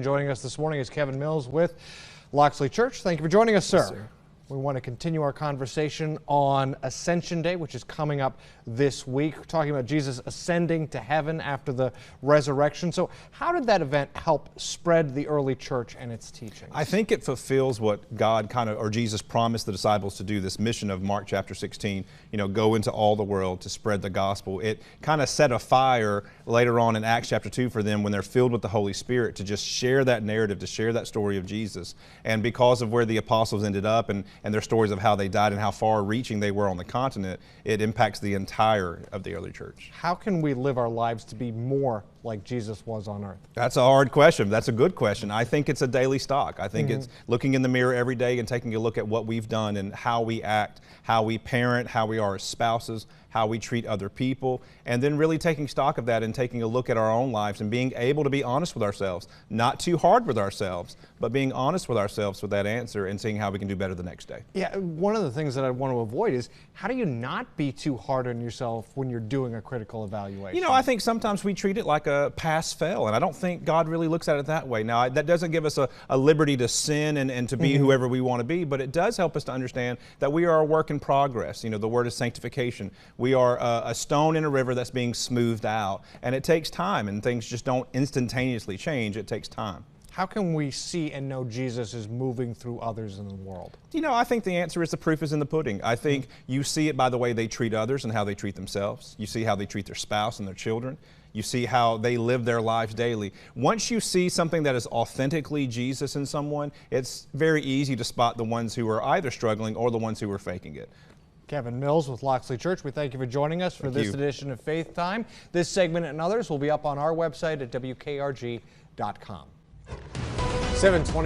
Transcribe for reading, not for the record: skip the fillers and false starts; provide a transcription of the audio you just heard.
Joining us this morning is Kevin Mills with Loxley Church. Thank you for joining us, sir. Yes, sir. We want to continue our conversation on Ascension Day, which is coming up this week. We're talking about Jesus ascending to heaven after the resurrection. So how did that event help spread the early church and its teachings? I think it fulfills what God or Jesus promised the disciples to do, this mission of Mark chapter 16, go into all the world to spread the gospel. It kind of set a fire later on in Acts chapter 2 for them when they're filled with the Holy Spirit to just share that narrative, to share that story of Jesus. And because of where the apostles ended up and their stories of how they died and how far-reaching they were on the continent, it impacts the entire of the early church. How can we live our lives to be more like Jesus was on earth? That's a hard question. That's a good question. I think it's a daily stock. I think it's looking in the mirror every day and taking a look at what we've done and how we act, how we parent, how we are as spouses, how we treat other people, and then really taking stock of that and taking a look at our own lives and being able to be honest with ourselves, not too hard with ourselves, but being honest with ourselves with that answer and seeing how we can do better the next day. Yeah, one of the things that I want to avoid is how do you not be too hard on yourself when you're doing a critical evaluation? I think sometimes we treat it like a pass-fail, and I don't think God really looks at it that way. Now, that doesn't give us a liberty to sin and to be whoever we want to be, but it does help us to understand that we are a work in progress. The word is sanctification. We are a stone in a river that's being smoothed out, and it takes time, and things just don't instantaneously change. It takes time. How can we see and know Jesus is moving through others in the world? I think the answer is the proof is in the pudding. I think you see it by the way they treat others and how they treat themselves. You see how they treat their spouse and their children. You see how they live their lives daily. Once you see something that is authentically Jesus in someone, it's very easy to spot the ones who are either struggling or the ones who are faking it. Kevin Mills with Loxley Church, we thank you for joining us for this edition of Faith Time. This segment and others will be up on our website at WKRG.com. 7:20.